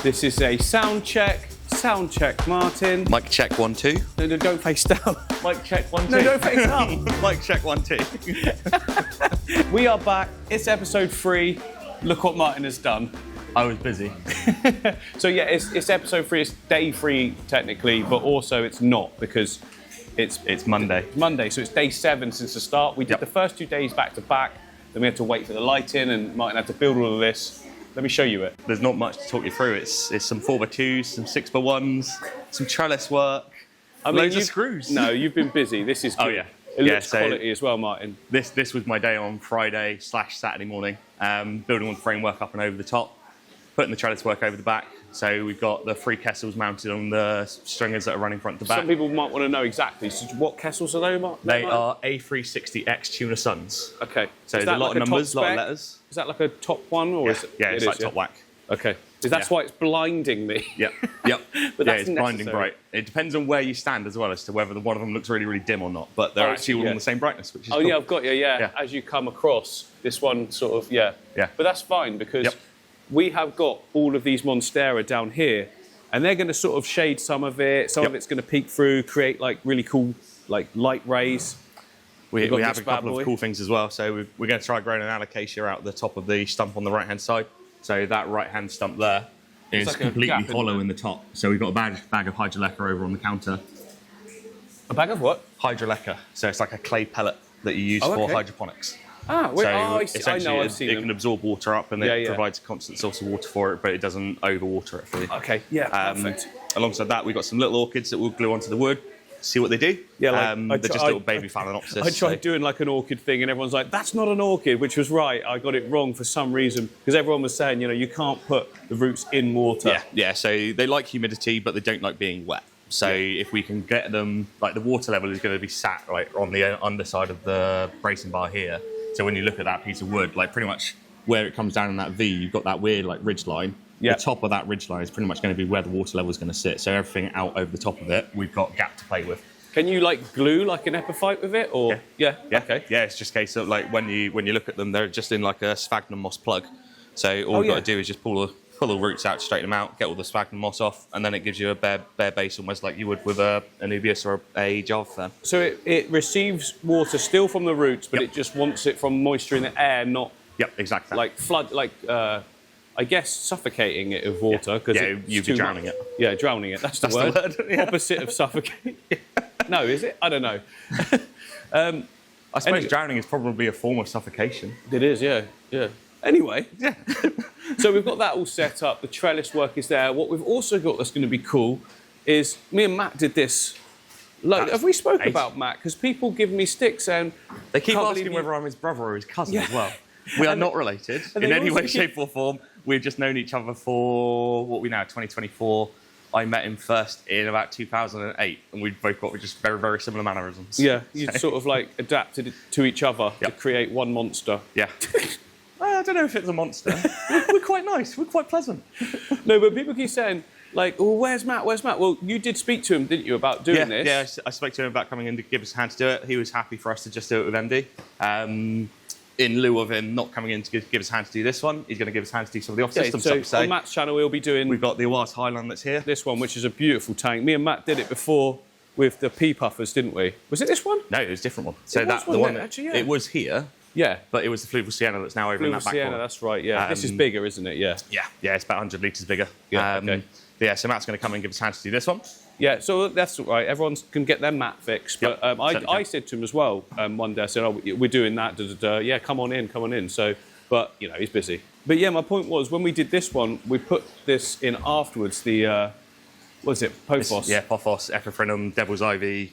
This is a sound check. Sound check, Martin. Mic check 1 2. No, don't face down. Mic check 1 2. No, don't face up. Mic check 1 2. We are back. It's episode 3. Look what Martin has done. I was busy. So yeah, it's episode 3. It's day 3 technically, but also it's not because it's Monday. Monday, so it's day 7 since the start. We did the first 2 days back to back. Then we had to wait for the lighting, and Martin had to build all of this. Let me show you it. There's not much to talk you through. It's some 4x2s, some 6x1s, some trellis work, loads of screws. No, you've been busy. This is good. Oh yeah. It looks quality as well, Martin. This was my day on Friday / Saturday morning, building all the framework up and over the top, putting the trellis work over the back. So we've got the 3 kessels mounted on the stringers that are running front to back. Some people might want to know exactly. So what kessels are they, Martin? They are A360X Tuna Suns. Okay. So there's a lot of numbers, a lot of letters. Is that like a top one, or is it? Yeah, it's like top whack. Okay. That's why it's blinding me. Yep. But yeah, it's blinding bright. It depends on where you stand as well as to whether one of them looks really, really dim or not. But they're actually all on the same brightness, which is cool. Yeah, I've got you. Yeah. As you come across, this one sort of Yeah. But that's fine because we have got all of these Monstera down here, and they're going to sort of shade some of it. Some of it's going to peek through, create like really cool like light rays. We have a couple of cool things as well. So we're going to try growing an alocasia out the top of the stump on the right-hand side. So that right-hand stump there is like completely hollow in the top. So we've got a bag of hydroleca over on the counter. A bag of what? Hydroleca. So it's like a clay pellet that you use for hydroponics. I know, I've seen it them. can absorb water up, and it provides a constant source of water for it, but it doesn't overwater it for you. Okay, perfect. Alongside that, we've got some little orchids that we'll glue onto the wood, see what they do. Yeah, they're just little baby Phalaenopsis. I tried doing like an orchid thing, and everyone's like, that's not an orchid, which was right. I got it wrong for some reason, because everyone was saying, you can't put the roots in water. Yeah, so they like humidity, but they don't like being wet. So if we can get them, like the water level is going to be sat like on the underside of the bracing bar here. So when you look at that piece of wood, like pretty much where it comes down in that V, you've got that weird like ridge line. The top of that ridge line is pretty much going to be where the water level is going to sit. So everything out over the top of it, we've got gap to play with. Can you like glue like an epiphyte with it, or okay? Yeah, it's just a case of like when you look at them, they're just in like a sphagnum moss plug. So all we've got to do is just pull the roots out, straighten them out, get all the sphagnum moss off, and then it gives you a bare base, almost like you would with a Anubias or a Java fern. So it receives water still from the roots, but it just wants it from moisture in the air, not exactly like flood, like I guess suffocating it with water because you'd be drowning it. Yeah, drowning it. That's the word. Opposite of suffocate. No, is it? I don't know. I suppose drowning is probably a form of suffocation. It is, yeah. Anyway, so we've got that all set up. The trellis work is there. What we've also got that's going to be cool is me and Matt did this. Have we spoke about Matt? Because people give me sticks and they keep asking whether I'm his brother or his cousin as well. We are not related in any way, shape or form. We've just known each other for, 2024. I met him first in about 2008, and we've both got just very, very similar mannerisms. Yeah, you sort of like adapted it to each other to create one monster. Yeah. I don't know if it's a monster. We're quite nice. We're quite pleasant. No, but people keep saying, like, well, where's Matt? Where's Matt? Well, you did speak to him, didn't you, about doing this? Yeah, I spoke to him about coming in to give us a hand to do it. He was happy for us to just do it with MD. In lieu of him not coming in to give us a hand to do this one, he's going to give us a hand to do some of the off-system stuff. So on Matt's channel, we'll be doing... We've got the Awas Highland that's here. This one, which is a beautiful tank. Me and Matt did it before with the pea puffers, didn't we? Was it this one? No, it was a different one. So the one actually, it was here. Yeah. But it was the Fluval Sienna that's now over in that back corner. That's right, yeah. This is bigger, isn't it? Yeah. Yeah, it's about 100 litres bigger. Yeah, okay. So Matt's going to come and give us a hand to do this one. Yeah, so that's all right. Everyone can get their mat fixed. But I said to him as well one day, I said, we're doing that. Yeah, come on in. So, but, he's busy. But yeah, my point was, when we did this one, we put this in afterwards, the, what is it, Pothos? Pothos, Epiphyrinum, Devil's Ivy.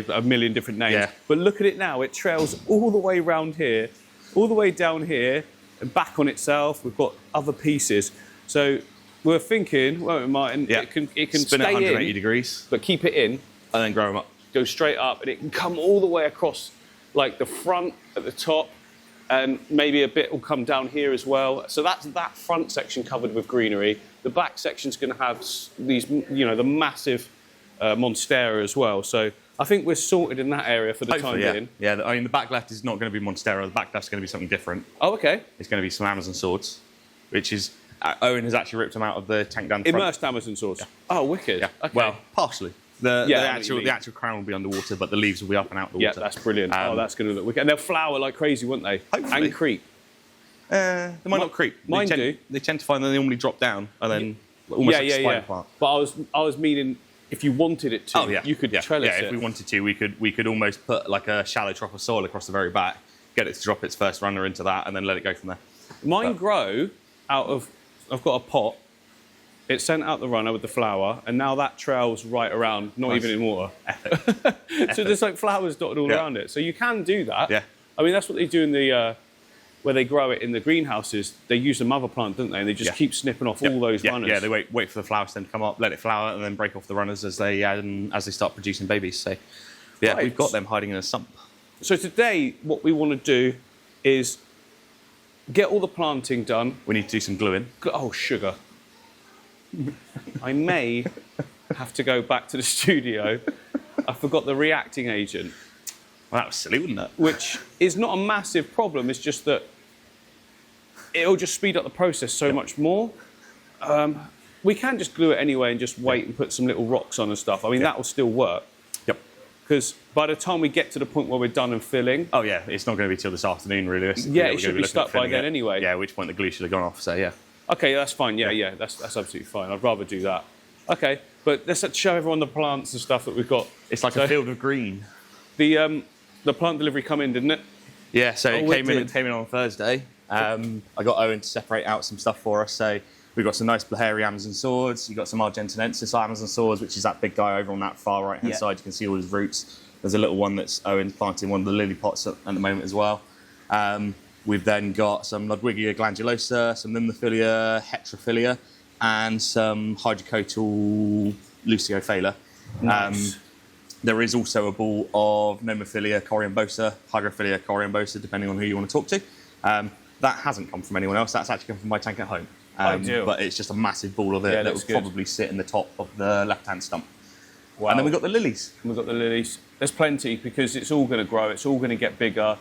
A million different names. Yeah. But look at it now. It trails all the way round here, all the way down here, and back on itself. We've got other pieces. So... we're thinking, won't we, Martin? Yeah. It can spin stay at 180 in, degrees. But keep it in. And then grow them up. Go straight up, and it can come all the way across, like the front at the top, and maybe a bit will come down here as well. So that's that front section covered with greenery. The back section's going to have these, the massive Monstera as well. So I think we're sorted in that area for the time being. Yeah, I mean, the back left is not going to be Monstera. The back left's going to be something different. Oh, okay. It's going to be some Amazon swords, which is Owen has actually ripped them out of the tank down the front. Immersed Amazon swords. Yeah. Oh, wicked. Yeah. Okay. Well, partially. The Yeah, actual crown will be underwater, but the leaves will be up and out the yeah, water. that's brilliant. Oh, that's going to look wicked. And they'll flower like crazy, won't they? Hopefully. And creep. They might not creep. Mine do. They tend to find that they normally drop down and then almost like a spider plant. But I was meaning if you wanted it to, you could trellis it. Yeah, if we wanted to, we could almost put like a shallow trough of soil across the very back, get it to drop its first runner into that, and then let it go from there. Mine grow out of. I've got a pot. It sent out the runner with the flower, and now that trails right around, not even in water. So there's like flowers dotted all around it. So you can do that. Yeah. I mean, that's what they do in the where they grow it in the greenhouses. They use the mother plant, don't they? And they just keep snipping off all those runners. Yeah, they wait for the flower stem to come up, let it flower, and then break off the runners as they start producing babies. So yeah, we've got them hiding in a sump. So today, what we want to do is get all the planting done. We need to do some gluing. Oh, sugar. I may have to go back to the studio. I forgot the reacting agent. Well, that was silly, wouldn't it? Which is not a massive problem. It's just that it'll just speed up the process so much more. We can just glue it anyway and just wait and put some little rocks on and stuff. I mean, that will still work. Yep. Because by the time we get to the point where we're done and filling... Oh, yeah, it's not going to be till this afternoon, really. Yeah, it should be stuck by then anyway. Yeah, at which point the glue should have gone off, so yeah. Okay, that's fine. Yeah, that's absolutely fine. I'd rather do that. Okay, but let's show everyone the plants and stuff that we've got. It's like a field of green. The plant delivery come in, didn't it? Yeah, so it came in on Thursday. I got Owen to separate out some stuff for us. So we've got some nice hairy Amazon swords. You've got some Argentinensis Amazon swords, which is that big guy over on that far right-hand side. You can see all his roots. There's a little one that's Owen planted in one of the lily pots at the moment as well. We've then got some Ludwigia glandulosa, some Limbophilia, Heterophilia, and some Hydrocotyl luciophala. Nice. There is also a ball of Nomophilia coriambosa, Hydrophilia coriambosa, depending on who you want to talk to. That hasn't come from anyone else. That's actually come from my tank at home. But it's just a massive ball of it that will probably sit in the top of the left-hand stump. Wow. And then we've got the lilies. We've got the lilies. There's plenty because it's all going to grow. It's all going to get bigger.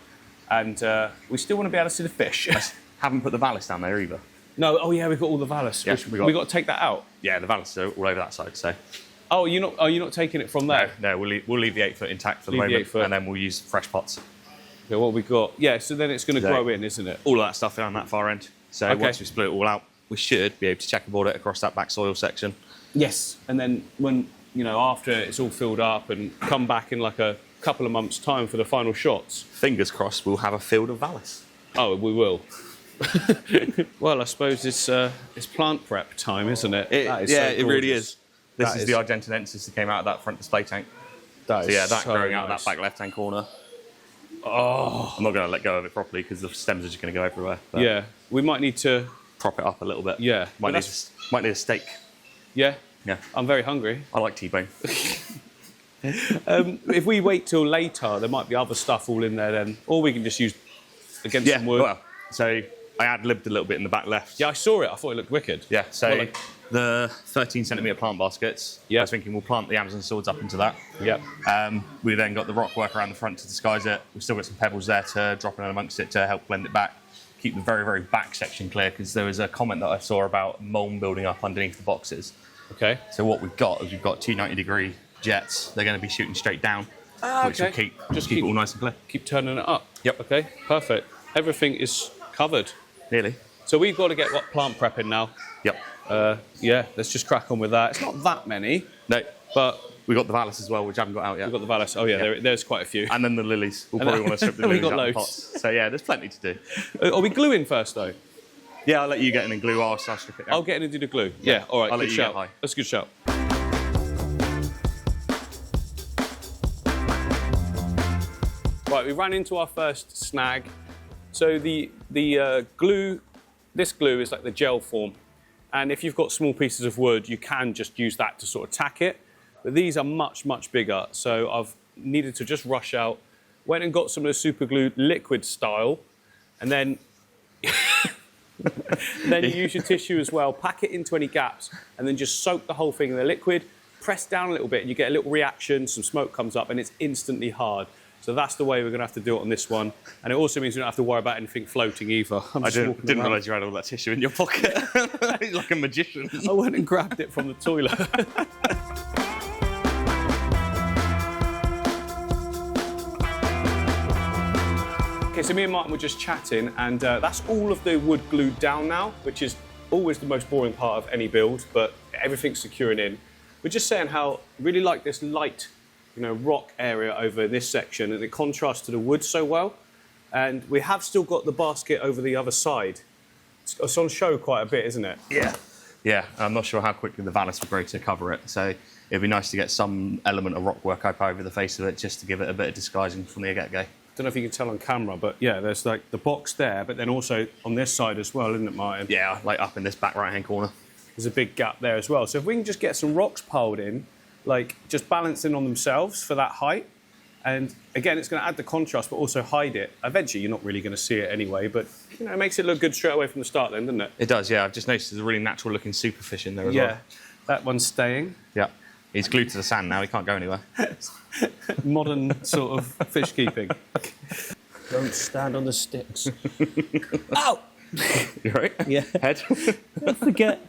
And we still want to be able to see the fish. Haven't put the vallis down there either. No, oh yeah, we've got all the vallis. Yeah, we've got to take that out. Yeah, the vallis are all over that side. So. Oh, you're not taking it from there? No, we'll leave the 8 foot intact for the moment, and then we'll use fresh pots. Yeah, what we got? Yeah, so then it's going to grow in, isn't it? All of that stuff on that far end. So once we split it all out, we should be able to checkerboard it across that back soil section. Yes, and then when after it's all filled up and come back in like a couple of months' time for the final shots. Fingers crossed, we'll have a field of vallis. Oh, we will. Well, I suppose it's plant prep time, isn't it? It really is. This is the Argentinensis that came out of that front display tank. That growing out of that back left-hand corner. Oh, I'm not going to let go of it properly because the stems are just going to go everywhere. Yeah, we might need to prop it up a little bit. Yeah, might need a steak. Yeah. Yeah. I'm very hungry. I like T-bone. If we wait till later, there might be other stuff all in there then, or we can just use against some wood. Well, so I ad-libbed a little bit in the back left. Yeah, I saw it. I thought it looked wicked. Yeah, so the 13cm plant baskets, I was thinking we'll plant the Amazon swords up into that. Yeah. We then got the rock work around the front to disguise it. We've still got some pebbles there to drop in amongst it to help blend it back. Keep the very, very back section clear because there was a comment that I saw about mold building up underneath the boxes. Okay. So what we've got is we've got 2 90-degree jets. They're going to be shooting straight down, which will keep it all nice and clear. Keep turning it up. Yep. Okay, perfect. Everything is covered. Nearly. So we've got to get plant prepping now. Yep. Yeah, let's just crack on with that. It's not that many. No. But we've got the vallis as well, which I haven't got out yet. We've got the vallis. Oh, yeah, there's quite a few. And then the lilies. We'll probably want to strip the lilies out of the pots. So, yeah, there's plenty to do. Are we gluing first, though? Yeah, I'll let you get in and glue. I'll strip it down. I'll get in and do the glue. Yeah, all right. I'll let you shout. get high. That's a good shout. Right, we ran into our first snag. So the glue, this glue is like the gel form. And if you've got small pieces of wood, you can just use that to sort of tack it. But these are much, much bigger. So I've needed to just rush out, went and got some of the super glue liquid style, and then then you use your tissue as well, pack it into any gaps, and then just soak the whole thing in the liquid, press down a little bit, and you get a little reaction, some smoke comes up, and it's instantly hard. So that's the way we're going to have to do it on this one. And it also means we don't have to worry about anything floating either. I didn't realise you had all that tissue in your pocket. He's like a magician. I went and grabbed it from the toilet. Okay, so me and Martin were just chatting, and that's all of the wood glued down now, which is always the most boring part of any build, but everything's securing in. We're just saying how I really like this light, rock area over this section, and it contrasts to the wood so well. And we have still got the basket over the other side. It's on show quite a bit, isn't it? Yeah. Yeah, I'm not sure how quickly the vallus will grow to cover it, so it'd be nice to get some element of rock work up over the face of it just to give it a bit of disguising from the get-go. I don't know if you can tell on camera, but yeah, there's like the box there, but then also on this side as well, isn't it, Martin? Yeah, like up in this back right-hand corner. There's a big gap there as well. So if we can just get some rocks piled in, like just balancing on themselves for that height, and again, it's going to add the contrast, but also hide it. Eventually, you're not really going to see it anyway, but it makes it look good straight away from the start then, doesn't it? It does, yeah. I've just noticed there's a really natural-looking superfish in there as well. Yeah, that one's staying. Yeah. He's glued to the sand now, he can't go anywhere. Modern sort of fish keeping. Don't stand on the sticks. Ow! You right? Yeah. Head? Don't forget.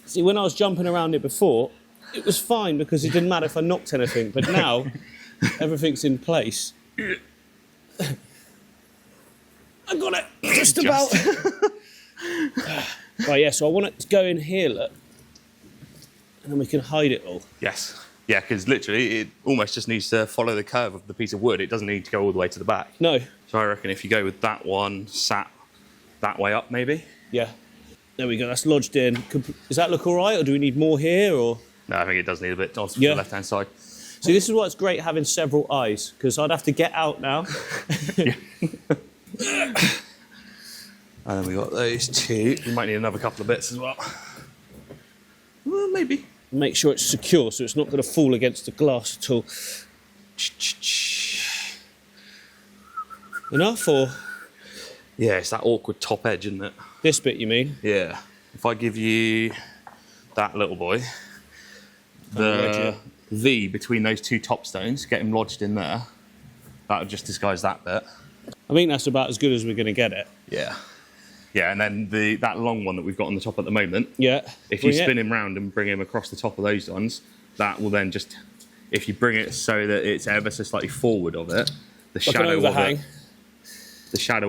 See, when I was jumping around it before, it was fine because it didn't matter if I knocked anything, but now everything's in place. I got it, just about. Right, yeah, so I want it to go in here, look, and then we can hide it all. Yes. Yeah, because literally it almost just needs to follow the curve of the piece of wood. It doesn't need to go all the way to the back. No. So I reckon if you go with that one sat that way up, maybe. Yeah. There we go, that's lodged in. Does that look all right, or do we need more here, or? No, I think it does need a bit on Yeah. the left-hand side. See, this is why it's great having several eyes, because I'd have to get out now. And then we got those two. We might need another couple of bits as well. Well, maybe. Make sure it's secure so it's not going to fall against the glass at all. Enough, or? Yeah, it's that awkward top edge, isn't it? This bit, you mean? Yeah. If I give you that little boy, the V between those two top stones, get him lodged in there, that would just disguise that bit. I think that's about as good as we're going to get it. Yeah. Yeah, and then that long one that we've got on the top at the moment, Yeah. if you spin him round and bring him across the top of those ones, that will then just, if you bring it so that it's ever so slightly forward of it, the shadow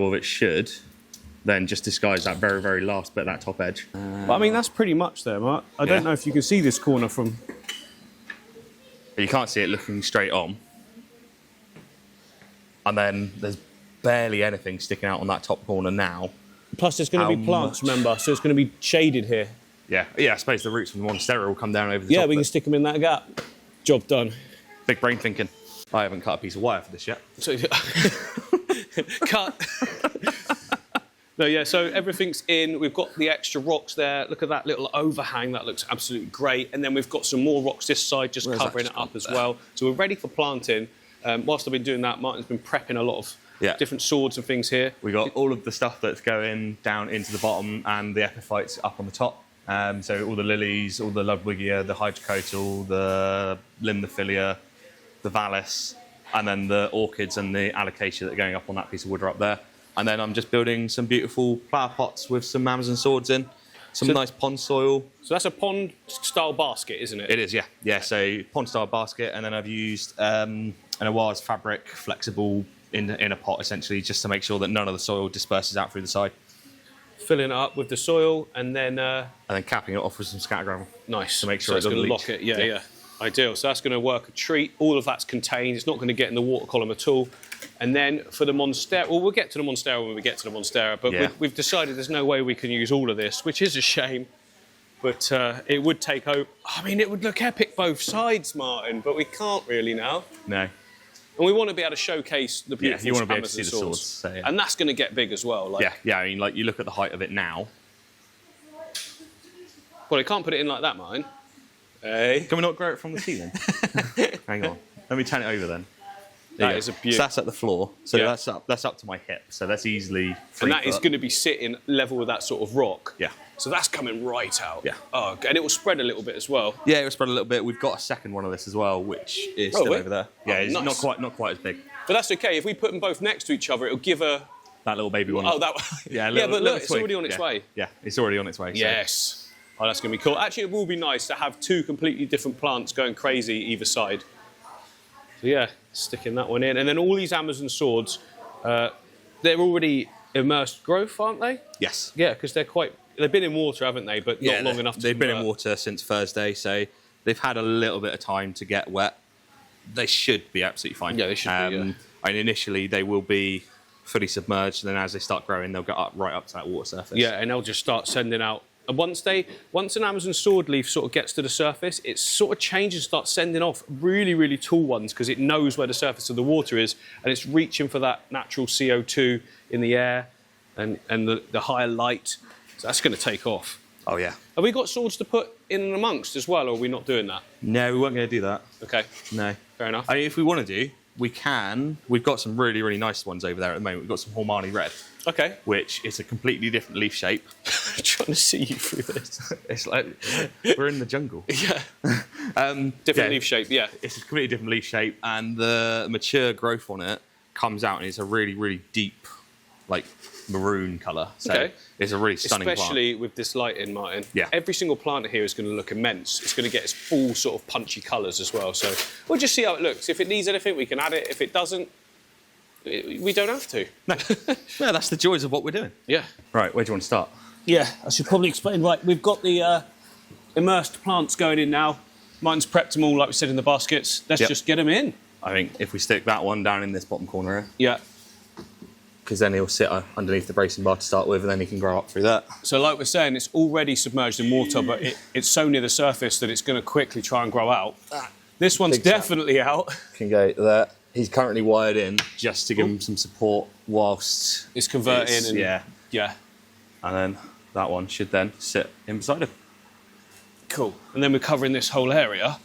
of it should then just disguise that very, very last bit, that top edge. But I mean, that's pretty much there, Mark. I don't know if you can see this corner from... But you can't see it looking straight on. And then there's barely anything sticking out on that top corner now. Plus, there's going to be plants, remember, so it's going to be shaded here. Yeah, I suppose the roots from the monstera will come down over the top. Yeah, we can stick them in that gap. Job done. Big brain thinking. I haven't cut a piece of wire for this yet. So, cut. No, yeah, so everything's in. We've got the extra rocks there. Look at that little overhang. That looks absolutely great. And then we've got some more rocks this side, just covering it up as well. So we're ready for planting. Whilst I've been doing that, Martin's been prepping a lot of different swords and things here. We got all of the stuff that's going down into the bottom and the epiphytes up on the top. So all the lilies, all the Ludwigia, the hydrocotyl, the limnophilia, the vallus, and then the orchids and the alocasia that are going up on that piece of wood are up there. And then I'm just building some beautiful flower pots with some Amazon swords in, some nice pond soil. So that's a pond-style basket, isn't it? It is, yeah. Yeah, so pond-style basket, and then I've used an Awar's fabric, flexible, in a pot, essentially, just to make sure that none of the soil disperses out through the side. Filling it up with the soil, and then capping it off with some scatter gravel. Nice. To make sure it's going to lock it. Yeah. Ideal. So that's going to work a treat. All of that's contained. It's not going to get in the water column at all. And then for the monstera, well, we'll get to the monstera when we get to the monstera, but we've decided there's no way we can use all of this, which is a shame. But it would take over. I mean, it would look epic both sides, Martin, but we can't really now. No. And we want to be able to showcase the beautiful you want to be able to Amazon see the swords. So, And that's going to get big as well. Like, yeah. I mean, like, you look at the height of it now. Well, I can't put it in like that, Martin. Hey. Can we not grow it from the ceiling? Hang on. Let me turn it over then. That is a beauty. So that's at the floor. So Yeah. that's up to my hip. So that's easily 3 And that is foot. going to be sitting level with that sort of rock. Yeah. So that's coming right out. Yeah. Oh, and it will spread a little bit as well. Yeah, it will spread a little bit. We've got a second one of this as well, which is Oh, still wait. over there. Yeah, Oh, it's nice. not quite as big. But that's okay. If we put them both next to each other, it'll give a... That little baby one. Oh, that... Yeah, yeah, but look, it's twig. already on its Yeah. way. Yeah, it's already on its way. so- Yes. Oh, that's going to be cool. Actually, it will be nice to have 2 completely different plants going crazy either side. So yeah, sticking that one in. And then all these Amazon swords, they're already immersed growth, aren't they? Yes. Yeah, because they've been in water, haven't they? But not long enough to They've been in convert. water since Thursday, so they've had a little bit of time to get wet. They should be absolutely fine. Yeah, they should be, yeah. And initially they will be fully submerged, and then as they start growing, they'll get right up to that water surface. Yeah, and they'll just start sending out. And once an Amazon sword leaf sort of gets to the surface, it sort of changes, starts sending off really, really tall ones because it knows where the surface of the water is, and it's reaching for that natural CO2 in the air and the higher light. So that's going to take off. Oh yeah. Have we got swords to put in and amongst as well, or are we not doing that? No, we weren't going to do that. Okay, No. fair enough. I mean, if we want to do, we can. We've got some really, really nice ones over there at the moment. We've got some Hormani Red, Okay. which is a completely different leaf shape. I'm trying to see you through this. It's like we're in the jungle. Yeah. Different Different leaf shape, yeah. It's a completely different leaf shape, and the mature growth on it comes out, and it's a really, really deep, like maroon colour. So Okay. it's a really stunning Especially with this lighting, Martin. Yeah. Every single plant here is going to look immense. It's going to get its full sort of punchy colours as well. So we'll just see how it looks. If it needs anything, we can add it. If it doesn't, we don't have to. plant. No, that's the joys of what we're doing. Yeah. Right, where do you want to start? Yeah, I should probably explain. Right, we've got the immersed plants going in now. Martin's prepped them all, like we said, in the baskets. Let's Yep. just get them in. I think if we stick that one down in this bottom corner here, Yeah. because then he'll sit underneath the bracing bar to start with, and then he can grow up through that. So like we're saying, it's already submerged in water, but it's so near the surface that it's going to quickly try and grow out. This one's Big chap. definitely out. Can go there. He's currently wired in just to give him some support whilst It's converting. And, yeah. Yeah. And then that one should then sit in beside him. Cool. And then we're covering this whole area.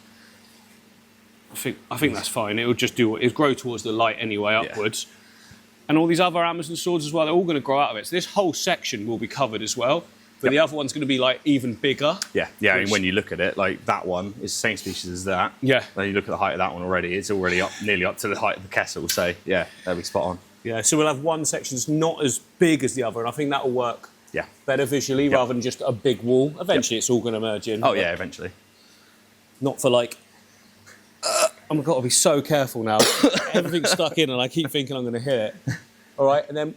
I think that's fine. It'll just it'll grow towards the light anyway, upwards. And all these other Amazon swords as well, they're all going to grow out of it. So this whole section will be covered as well. But the other one's going to be like even bigger. Yeah, yeah. Which- And when you look at it, like that one is the same species as that. Yeah. Then you look at the height of that one already; it's already up, nearly up to the height of the Kessel. So yeah, that'll be spot on. Yeah. So we'll have one section that's not as big as the other, and I think that'll work Yeah. better visually rather than just a big wall. Eventually, it's all going to merge in. Oh but yeah, eventually. Not for like. I've got to be so careful now. Everything's stuck in, and I keep thinking I'm going to hit it. All right, and then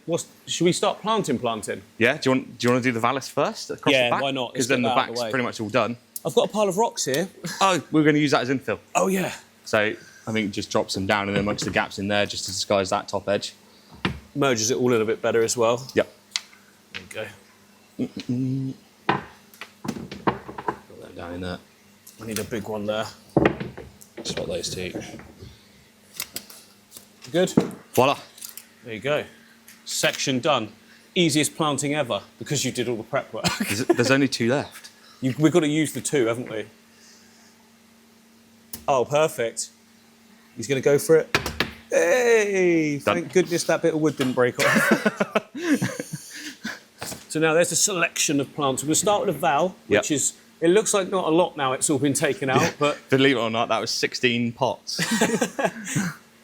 should we start planting? Yeah. Do you want to do the Vallis first across Yeah, the back? why not? Let's Because get then the that out of the back's way. pretty much all done. I've got a pile of rocks here. Oh, we're going to use that as infill. Oh yeah. So I think just drops them down and amongst the gaps in there just to disguise that top edge. Merges it all in a bit better as well. Yep. There you go. Put that down in there. I need a big one there. Swap those two. Good. Voila. There you go. Section done. Easiest planting ever because you did all the prep work. There's only 2 left. We've got to use the 2, haven't we? Oh, perfect. He's going to go for it. Hey! Done. Thank goodness that bit of wood didn't break off. So now there's a selection of plants. We're going to start with a val, Yep. which is, it looks like not a lot now, it's all been taken out, but Believe it or not, that was 16 pots.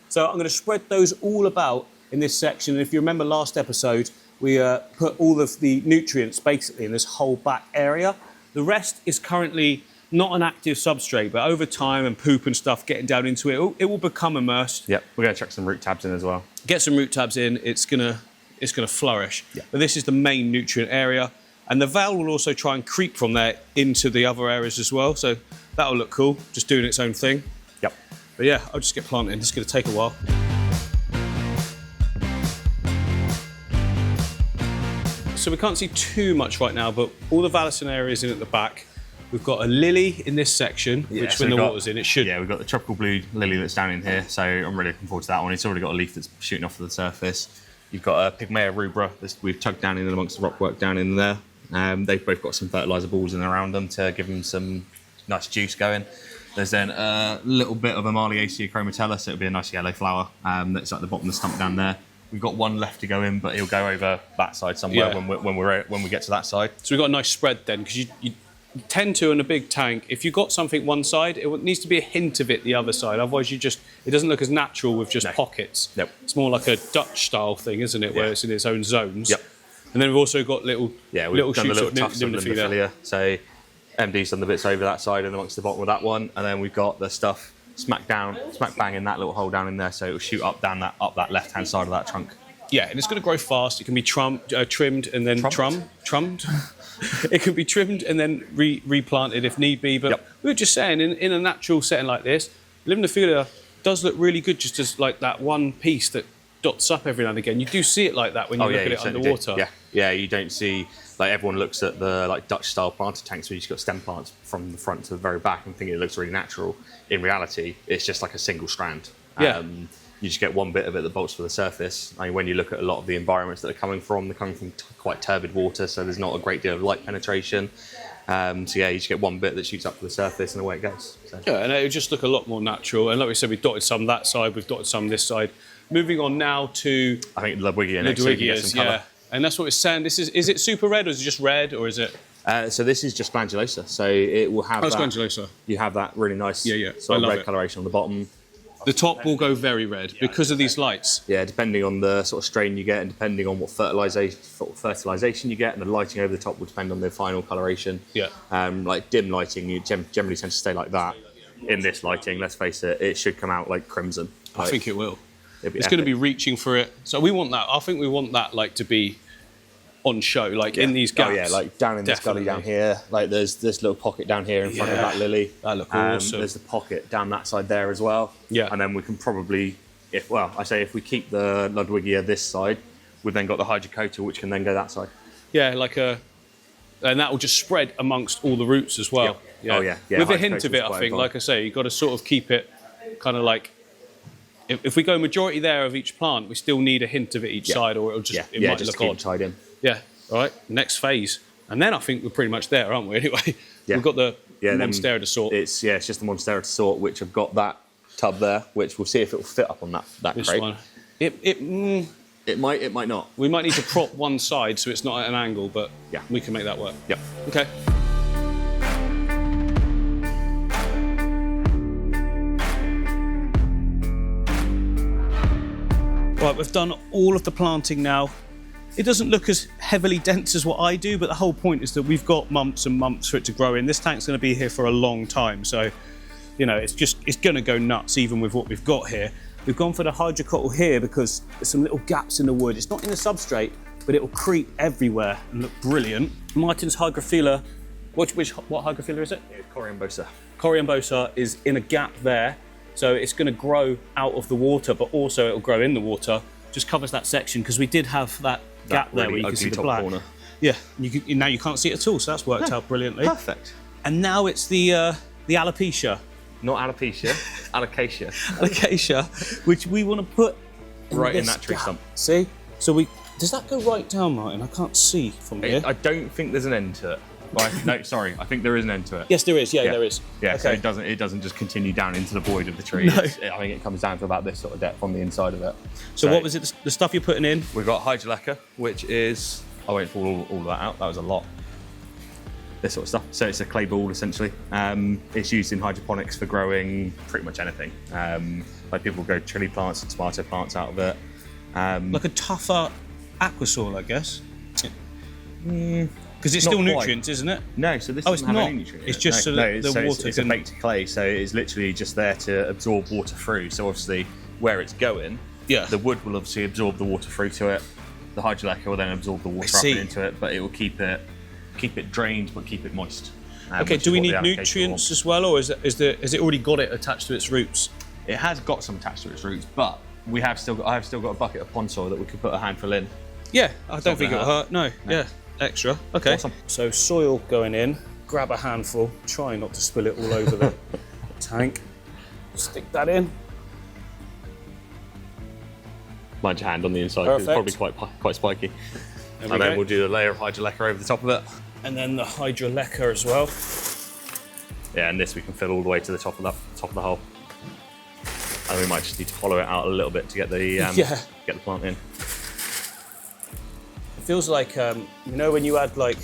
so I'm going to spread those all about in this section. And if you remember last episode, we put all of the nutrients basically in this whole back area. The rest is currently not an active substrate, but over time and poop and stuff getting down into it, it will become immersed. Yep. We're going to chuck some root tabs in as well. Get some root tabs in, it's gonna flourish. Yeah. But this is the main nutrient area. And the val will also try and creep from there into the other areas as well. So that'll look cool, just doing its own thing. Yep. But yeah, I'll just get planting. It's gonna take a while. So we can't see too much right now, but all the Vallicin areas in at the back. We've got a lily in this section, which so when the we've got- water's in, it should. Yeah, we've got the tropical blue lily that's down in here, so I'm really looking forward to that one. It's already got a leaf that's shooting off to the surface. You've got a Pygmaea rubra that we've tugged down in amongst the rockwork down in there. They've both got some fertiliser balls in around them to give them some nice juice going. There's then a little bit of Amaliacea chromatella, so it'll be a nice yellow flower that's at the bottom of the stump down there. We've got one left to go in, but he'll go over that side somewhere when we get to that side. So we've got a nice spread then, because you tend to, in a big tank, if you've got something one side, it needs to be a hint of it the other side. Otherwise, it doesn't look as natural with just pockets. Nope. It's more like a Dutch style thing, isn't it, where it's in its own zones. Yep. And then we've also got little we've done the shoots little of tufts of Limnophilia. Limnophilia. So MD's done the bits over that side and amongst the bottom of that one, and then we've got the stuff smack bang in that little hole down in there, so it'll shoot up that left-hand side of that trunk. Yeah, and it's going to grow fast. It can be trimmed and then trimmed. It can be trimmed and then replanted if need be. But we were just saying, in a natural setting like this, Limnophilia does look really good, just as like that one piece that dots up every now and again. You do see it like that when you look at it underwater. Yeah, you don't see, like, everyone looks at the like Dutch style planter tanks where you've got stem plants from the front to the very back and think it looks really natural. In reality, it's just like a single strand. Yeah. You just get one bit of it that bolts for the surface. I mean, when you look at a lot of the environments that they're coming from quite turbid water, so there's not a great deal of light penetration. So yeah, you just get one bit that shoots up to the surface and away it goes. So. Yeah, and it would just look a lot more natural. And like we said, we've dotted some that side, we've dotted some this side. Moving on now to... I think Ludwigia next, so you can get some colour. And that's what it's saying. Is it super red, or is it just red, or is it... So this is just glandulosa, so it will have glandulosa. You have that really nice sort of red coloration on the bottom. The top will go very red because of these lights. Yeah, depending on the sort of strain you get and depending on what fertilisation you get, and the lighting over the top will depend on the final coloration. Yeah. Like dim lighting, you generally tend to stay like that. In this lighting, let's face it, it should come out like crimson. I think it will. It's going to be reaching for it. So we want that. I think we want that like to be on show, like in these gaps. Oh yeah, like down in this gully down here. Like there's this little pocket down here in front of that lily. That looks awesome. There's the pocket down that side there as well. Yeah. And then we can probably, if we keep the Ludwigia this side, we've then got the Hydrocota, which can then go that side. Yeah, and that will just spread amongst all the roots as well. Yeah. Oh yeah. With a hint of it, I think, like I say, you've got to sort of keep it kind of like, if we go majority there of each plant, we still need a hint of it each side, or it'll just might just look keep odd. Tied in. Yeah. All right. Next phase, and then I think we're pretty much there, aren't we? Anyway, we've got the Monstera to sort. It's just the Monstera to sort, which I've got that tub there, which we'll see if it will fit up on that this crate. one. It might not. We might need to prop one side so it's not at an angle, but we can make that work. Yep. Okay. Right, we've done all of the planting now. It doesn't look as heavily dense as what I do, but the whole point is that we've got months and months for it to grow in. This tank's going to be here for a long time, so you know it's going to go nuts even with what we've got here. We've gone for the hydrocotyle here because there's some little gaps in the wood. It's not in the substrate, but it will creep everywhere and look brilliant. Martin's Hygrophila, what Hygrophila is it? It's Coriambosa. Coriambosa is in a gap there. So it's going to grow out of the water, but also it'll grow in the water. Just covers that section because we did have that gap there where you can see the black. Corner. Yeah, now you can't see it at all, so that's worked out brilliantly. Perfect. And now it's the alopecia. Not alopecia, alocasia. Alocasia, which we want to put right in that tree stump. See? So does that go right down, Martin? I can't see from here. I don't think there's an end to it. No, sorry. I think there is an end to it. Yes, there is. Yeah, there is. Yeah, okay. So it doesn't just continue down into the void of the tree. No. I think it comes down to about this sort of depth on the inside of it. So what was it? The stuff you're putting in? We've got Hydroleca, which is I won't pull all of that out. That was a lot. This sort of stuff. So it's a clay ball essentially. It's used in hydroponics for growing pretty much anything. Like people grow chili plants and tomato plants out of it. Like a tougher aqua soil, I guess. Because it's still nutrients, isn't it? No, so this doesn't have any nutrients. It's just so that the water it's a baked clay, so it's literally just there to absorb water through. So obviously, where it's going, the wood will obviously absorb the water through to it. The Hydroleca will then absorb the water up and into it, but it will keep it drained, but keep it moist. Okay, do we need nutrients as well, or has it already got it attached to its roots? It has got some attached to its roots, but I have still got a bucket of pond soil that we could put a handful in. Yeah, I don't think it'll hurt. No, yeah. Extra. Okay. Awesome. So soil going in, grab a handful, try not to spill it all over the tank. Stick that in. Mind your hand on the inside because it's probably quite spiky. And then we'll do a layer of Hydroleca over the top of it. And then the Hydroleca as well. Yeah, and this we can fill all the way to the top of the hole. And we might just need to hollow it out a little bit to get the get the plant in. It feels like you know when you had like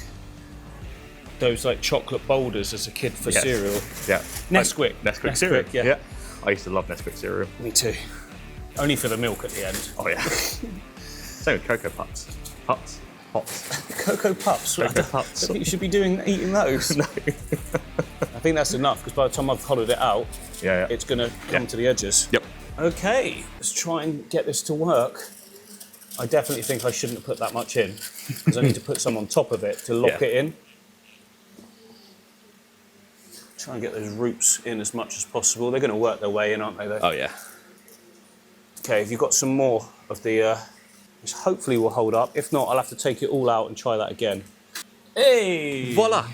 those like chocolate boulders as a kid for cereal. Yeah. Nesquik. Nesquik cereal. Yeah. I used to love Nesquik cereal. Me too. Only for the milk at the end. Oh yeah. Same with Cocoa Pups. Pops. Cocoa Pups. Cocoa Pups. I think you should be eating those. No. I think that's enough because by the time I've hollowed it out, it's going to come to the edges. Yep. Okay, let's try and get this to work. I definitely think I shouldn't have put that much in because I need to put some on top of it to lock it in. Try and get those roots in as much as possible. They're going to work their way in, aren't they? Though? Oh yeah. Okay, if you've got some more of the, this hopefully will hold up. If not, I'll have to take it all out and try that again. Hey! Voila!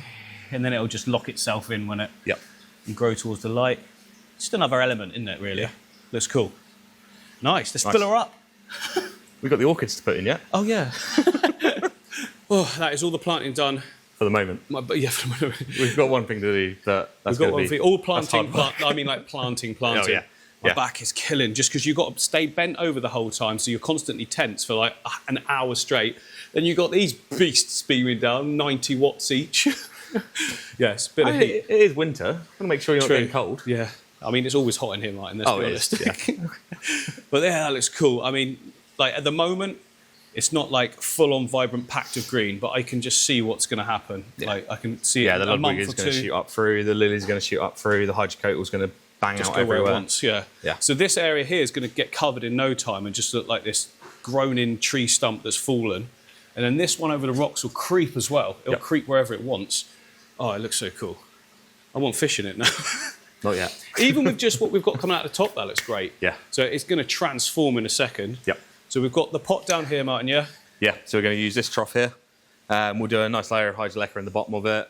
And then it'll just lock itself in when it Yep. and grow towards the light. Just another element, isn't it, really? Yeah. Looks cool. Nice, let's fill her up. We've got the orchids to put in yet? Oh, yeah. Oh, that is all the planting done. For the moment. But yeah, for the moment. We've got one thing to do. That's We've got one thing. All planting, hard work. I mean like planting. Oh, yeah. My back is killing just because you've got to stay bent over the whole time, so you're constantly tense for like an hour straight. Then you've got these beasts beaming down, 90 watts each. Yes, bit of heat. It is winter. I'm going to make sure you're not getting cold. Yeah. I mean, it's always hot in here, Martin, let's be honest. Yeah. But yeah, that looks cool. I mean, like at the moment, it's not like full-on vibrant packed of green, but I can just see what's going to happen. Yeah. Like I can see Yeah, it the in a month Ludwig is or going to two. shoot up through, the lily's going to shoot up through, the hydrocotal's going to bang Just out go everywhere. where it wants, yeah. So this area here is going to get covered in no time and just look like this grown-in tree stump that's fallen. And then this one over the rocks will creep as well. It'll creep wherever it wants. Oh, it looks so cool. I want fish in it now. Not yet. Even with just what we've got coming out the top, that looks great. Yeah. So it's going to transform in a second. Yep. So we've got the pot down here, Martin, yeah? Yeah, so we're going to use this trough here. We'll do a nice layer of hydroleca in the bottom of it,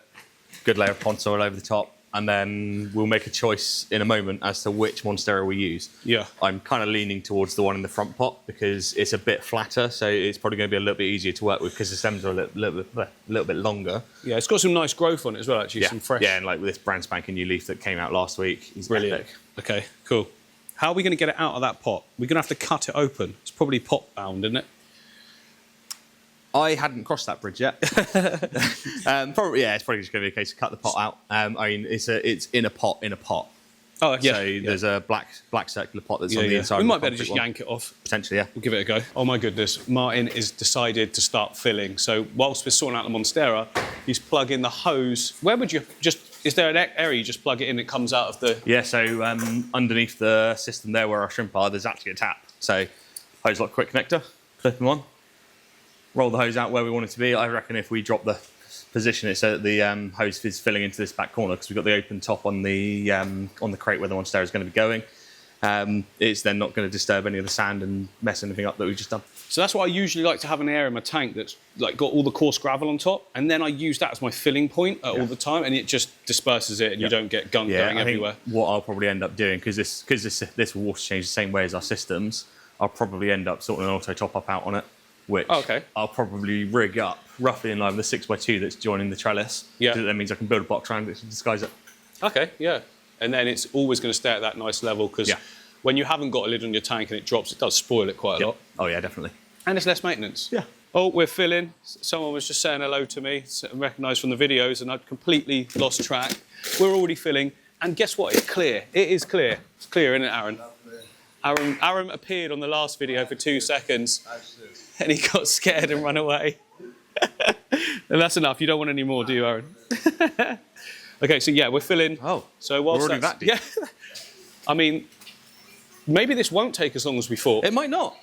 good layer of pond soil over the top, and then we'll make a choice in a moment as to which Monstera we use. Yeah. I'm kind of leaning towards the one in the front pot because it's a bit flatter, so it's probably going to be a little bit easier to work with because the stems are a little bit longer. Yeah, it's got some nice growth on it as well, actually, some fresh. Yeah, and like with this brand spanking new leaf that came out last week. He's Brilliant. epic. Okay, cool. How are we going to get it out of that pot? We're going to have to cut it open. It's probably pot bound, isn't it? I hadn't crossed that bridge yet. Probably, yeah, it's probably just going to be a case of cut the pot out. I mean, it's in a pot. Oh, yeah. So there's a black circular pot that's on the inside. We of might the better concrete just one. yank it off. Potentially, yeah. We'll give it a go. Oh my goodness, Martin has decided to start filling. So whilst we're sorting out the Monstera, he's plugging the hose. Where would you is there an area you just plug it in, it comes out of the... Yeah, so underneath the system there where our shrimp are, there's actually a tap. So hose lock quick connector, flip them on, roll the hose out where we want it to be. I reckon if we drop the position it so that the hose is filling into this back corner because we've got the open top on the crate where the Monstera is going to be going. It's then not going to disturb any of the sand and mess anything up that we've just done. So that's why I usually like to have an area in my tank that's like got all the coarse gravel on top, and then I use that as my filling point all the time, and it just disperses it, and you don't get gunk going everywhere. Think what I'll probably end up doing, because this will water change the same way as our systems, I'll probably end up sorting an auto top up out on it, which I'll probably rig up roughly in line with the 6x2 that's joining the trellis. Yeah. That means I can build a box around it to disguise it. Okay, yeah. And then it's always going to stay at that nice level because when you haven't got a lid on your tank and it drops, it does spoil it quite a lot. Oh yeah, definitely. And it's less maintenance. Yeah. Oh, we're filling. Someone was just saying hello to me, recognised from the videos, and I'd completely lost track. We're already filling, and guess what? It's clear. It is clear. It's clear, isn't it, Aaron? Aaron appeared on the last video for 2 seconds, and he got scared and ran away. And that's enough. You don't want any more, do you, Aaron? Okay, so yeah, we're filling. Oh, so whilst we're already that deep. Yeah. I mean, maybe this won't take as long as we thought. It might not.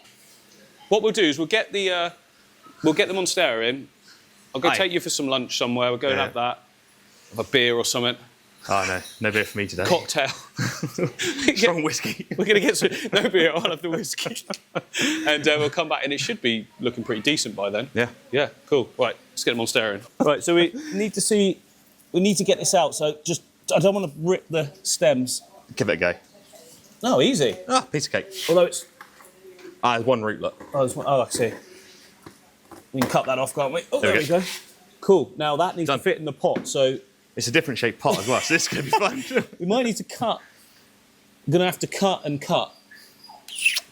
What we'll do is we'll get the Monstera in. I'll go take you for some lunch somewhere. We'll go and have that. Have a beer or something. Oh no, no beer for me today. Cocktail. Strong whiskey. We're going to get some, no beer, I'll have the whiskey. And we'll come back, and it should be looking pretty decent by then. Yeah. Yeah, cool. Right, let's get the Monstera in. Right, so we need to get this out, so just, I don't want to rip the stems. Give it a go. No, easy. Ah, piece of cake. Although it's... There's one root, look. Oh, I see. We can cut that off, can't we? Oh, there we go. Cool. Now that needs to fit in the pot, so It's a different shaped pot as well, so this is going to be fun. We might need to cut. We're going to have to cut and cut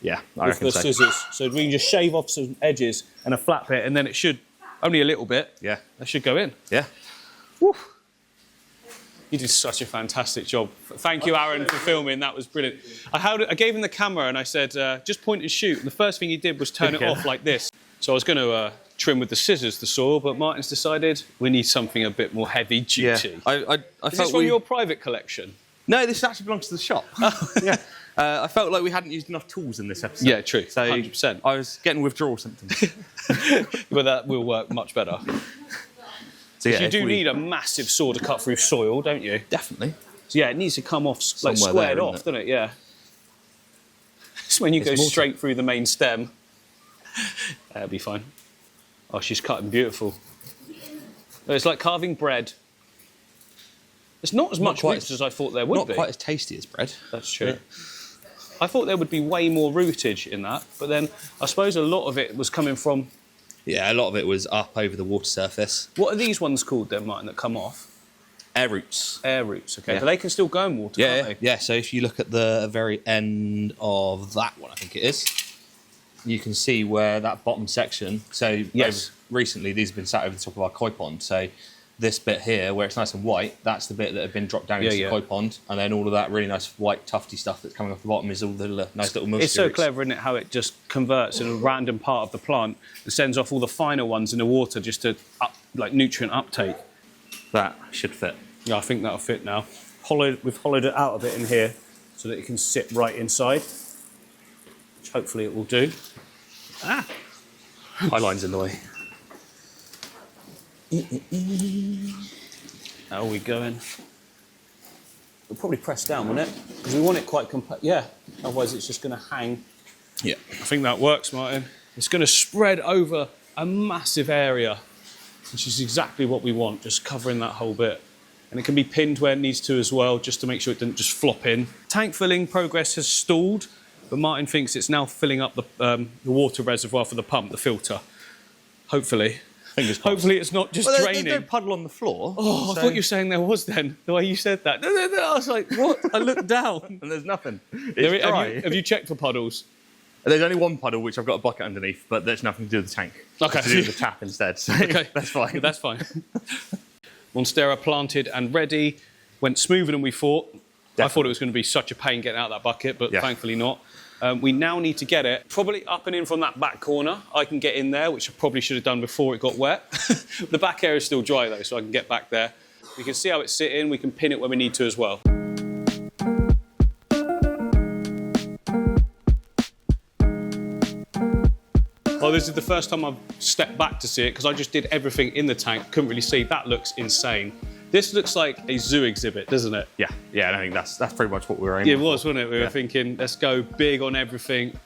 Yeah, I with reckon the so. scissors. So we can just shave off some edges and a flat bit, and then it should, only a little bit, Yeah. that should go in. Yeah. Woo. You did such a fantastic job. Thank you, Aaron, for filming. That was brilliant. I gave him the camera and I said, just point and shoot. And the first thing he did was turn it off like this. So I was going to trim with the scissors the soil, but Martin's decided we need something a bit more heavy duty. I Is felt this from your private collection? No, this actually belongs to the shop. Yeah. I felt like we hadn't used enough tools in this episode. Yeah, true. So 100%. I was getting withdrawal symptoms. But that will work much better. So yeah, You if do we- need a massive saw to cut through soil, don't you? Definitely. So yeah, it needs to come off like Somewhere squared there, off, isn't doesn't it? Yeah. It's when you go It's mortar. straight through the main stem. That'll be fine. Oh, she's cutting beautiful. It's like carving bread. There's not as much quite roots as I thought there would Not be. quite as tasty as bread. That's true. I thought there would be way more rootage in that, but then I suppose a lot of it was coming from. Yeah, a lot of it was up over the water surface. What are these ones called then, Martin, that come off? Air roots. Air roots, okay. Yeah. But they can still go in water, Yeah, can't yeah, they? yeah. So if you look at the very end of that one, I think it is, you can see where that bottom section. So Yes. recently these have been sat over the top of our koi pond. So this bit here, where it's nice and white, that's the bit that had been dropped down into the koi pond, and then all of that really nice white tufty stuff that's coming off the bottom is all the nice little moisture. It's so roots. clever, isn't it, how it just converts in a random part of the plant and sends off all the finer ones in the water just to up, like nutrient uptake. That should fit. Yeah, I think that'll fit now. We've hollowed it out a bit in here so that it can sit right inside, which hopefully it will do. Ah, high line's in the way. How are we going? We'll probably press down, won't it? Because we want it quite compact. Yeah, otherwise it's just going to hang. Yeah. I think that works, Martin. It's going to spread over a massive area, which is exactly what we want, just covering that whole bit. And it can be pinned where it needs to as well, just to make sure it didn't just flop in. Tank filling progress has stalled, but Martin thinks it's now filling up the water reservoir for the pump, the filter. Hopefully. Fingers crossed. Hopefully it's not just Well, draining. there's no puddle on the floor. Oh, I thought you were saying there was then, the way you said that. No, I was like, what? I looked down. And there's nothing. It's There- dry. have you checked for puddles? There's only one puddle which I've got a bucket underneath, but there's nothing to do with the tank. Okay. It's to do with the tap instead. So Okay, that's fine. Yeah, that's fine. Monstera planted and ready. Went smoother than we thought. I thought it was going to be such a pain getting out of that bucket, but Yeah. thankfully not. We now need to get it probably up and in from that back corner. I can get in there, which I probably should have done before it got wet. The back area is still dry though, so I can get back there. We can see how it's sitting. We can pin it when we need to as well. Well, this is the first time I've stepped back to see it because I just did everything in the tank. Couldn't really see. That looks insane. This looks like a zoo exhibit, doesn't it? Yeah, I think that's pretty much what we were aiming Yeah, it for. was, wasn't it? We were thinking, let's go big on everything.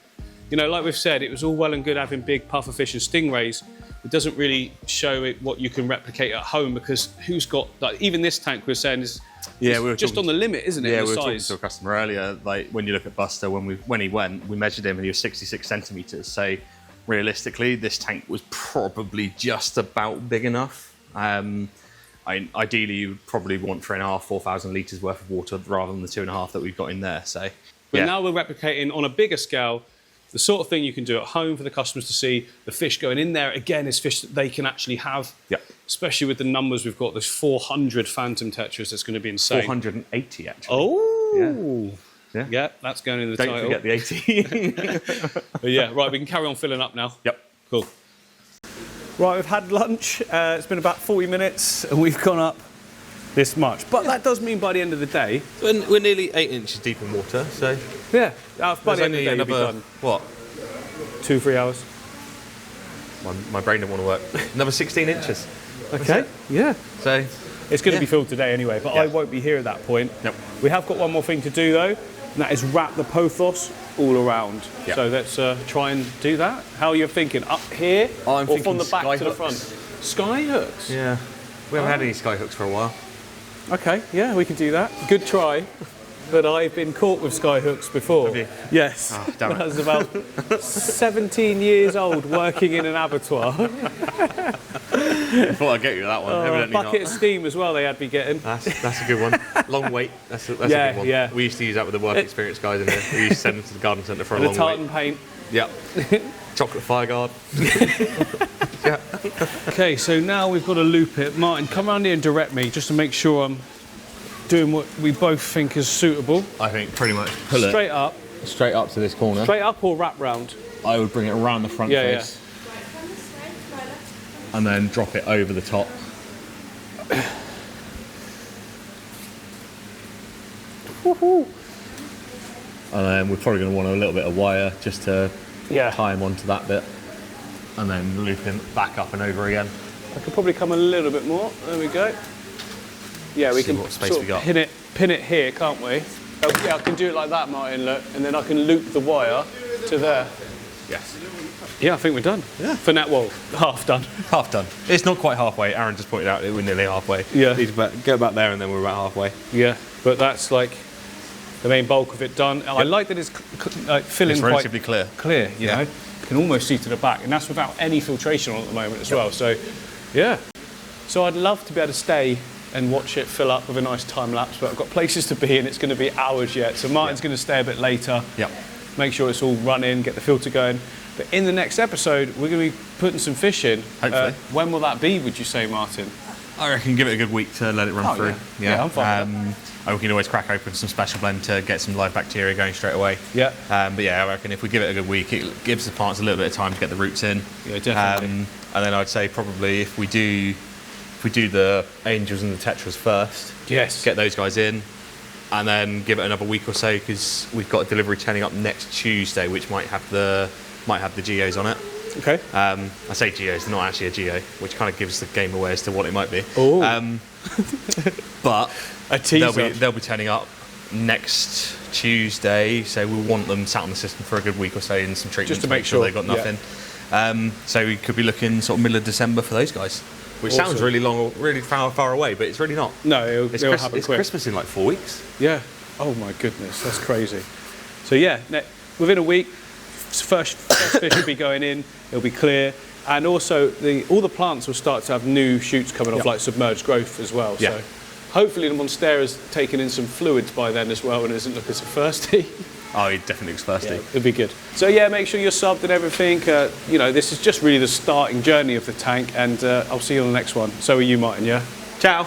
You know, like we've said, it was all well and good having big pufferfish and stingrays. It doesn't really show it what you can replicate at home because who's got, like, even this tank we were saying is Yeah, we were just talking- on the limit, isn't it? Yeah, in we the were talking size. to a customer earlier. Like when you look at Buster, when he went, we measured him and he was 66 centimeters. So realistically, this tank was probably just about big enough. Ideally, you would probably want 3.5, 4,000 litres worth of water rather than the 2.5 that we've got in there. So, But yeah. now we're replicating on a bigger scale the sort of thing you can do at home for the customers to see. The fish going in there, again, is fish that they can actually have. Yeah. Especially with the numbers we've got, there's 400 phantom tetras. That's going to be insane. 480 actually. Oh! Yeah. Yeah, that's going in the Don't title. forget the 80. But yeah, right, we can carry on filling up now. Yep. Cool. Right, we've had lunch. It's been about 40 minutes and we've gone up this much. But that does mean by the end of the day, We're nearly 8 inches deep in water, so yeah, by there's the end of the only day, you'll be another, done. what? 2-3 hours. My brain don't want to work. Another 16 inches. Okay, yeah. So, It's going to Yeah. be filled today anyway, but Yeah. I won't be here at that point. Yep. We have got one more thing to do though, and that is wrap the pothos all around. Yep. So let's try and do that. How are you thinking? Up here I'm or from thinking the back sky to the hooks. front? Sky hooks? yeah. We haven't had any sky hooks for a while. Okay, yeah, we can do that. Good try. but I've been caught with sky hooks before. Have you? Yes. Oh, damn it. I was about 17 years old working in an abattoir. I thought I'd get you that one. A Evidently bucket not. of steam as well they had me getting. That's a good one. Long wait. That's a Yeah, good one. yeah. We used to use that with the work experience guys in there. We used to send them to the garden centre for a And long the tartan wait. paint. Yep. Chocolate fire guard. Yeah. Okay, so now we've got to loop it. Martin, come around here and direct me just to make sure I'm doing what we both think is suitable. I think pretty much pull Straight up. straight up to this corner. Straight up or wrap round? I would bring it around the front Yeah, face. And then drop it over the top. And then we're probably going to want a little bit of wire just to tie him onto that bit. And then loop him back up and over again. I could probably come a little bit more. There we go. Yeah, we See can what space sort we of got. pin it here, can't we? Oh, yeah, I can do it like that, Martin, look. And then I can loop the wire to there. Yes. Yeah, I think we're done. Yeah. For now, well, half done. Half done. It's not quite halfway. Aaron just pointed out that we're nearly halfway. Yeah. Need to get back there and then we're about halfway. Yeah, but that's like the main bulk of it done. I like that it's like filling It's quite relatively clear. clear, you know. You can almost see to the back, and that's without any filtration on at the moment as well. So, yeah. So I'd love to be able to stay and watch it fill up with a nice time lapse, but I've got places to be and it's going to be hours yet. So Martin's going to stay a bit later. Yep. Make sure it's all running, get the filter going. But in the next episode, we're going to be putting some fish in. Hopefully. When will that be, would you say, Martin? I reckon give it a good week to let it run through. Yeah, I'm fine with we can always crack open some special blend to get some live bacteria going straight away. Yeah. But yeah, I reckon if we give it a good week, it gives the plants a little bit of time to get the roots in. Yeah, definitely. And then I'd say probably if we do the angels and the tetras first, Yes. get those guys in, and then give it another week or so because we've got a delivery turning up next Tuesday, which might have the geos on it. Okay. I say geos, they're not actually a geo, which kind of gives the game away as to what it might be. Oh. But A teaser. they'll be turning up next Tuesday, so we'll want them sat on the system for a good week or so in some treatment Just to make sure they've got nothing. So we could be looking sort of middle of December for those guys, which Awesome. sounds really long, really far away, but it's really not. No, it'll happen It's quick. Christmas in like 4 weeks. Yeah. Oh my goodness, that's crazy. So yeah, within a week, first fish will be going in. It'll be clear, and also all the plants will start to have new shoots coming off, like submerged growth as well. Yeah. So hopefully the Monstera's taken in some fluids by then as well, and isn't looking so thirsty. Oh, he definitely looks thirsty. Yeah, it'll be good. So yeah, make sure you're subbed and everything. You know, this is just really the starting journey of the tank, and I'll see you on the next one. So are you, Martin. Yeah. Ciao.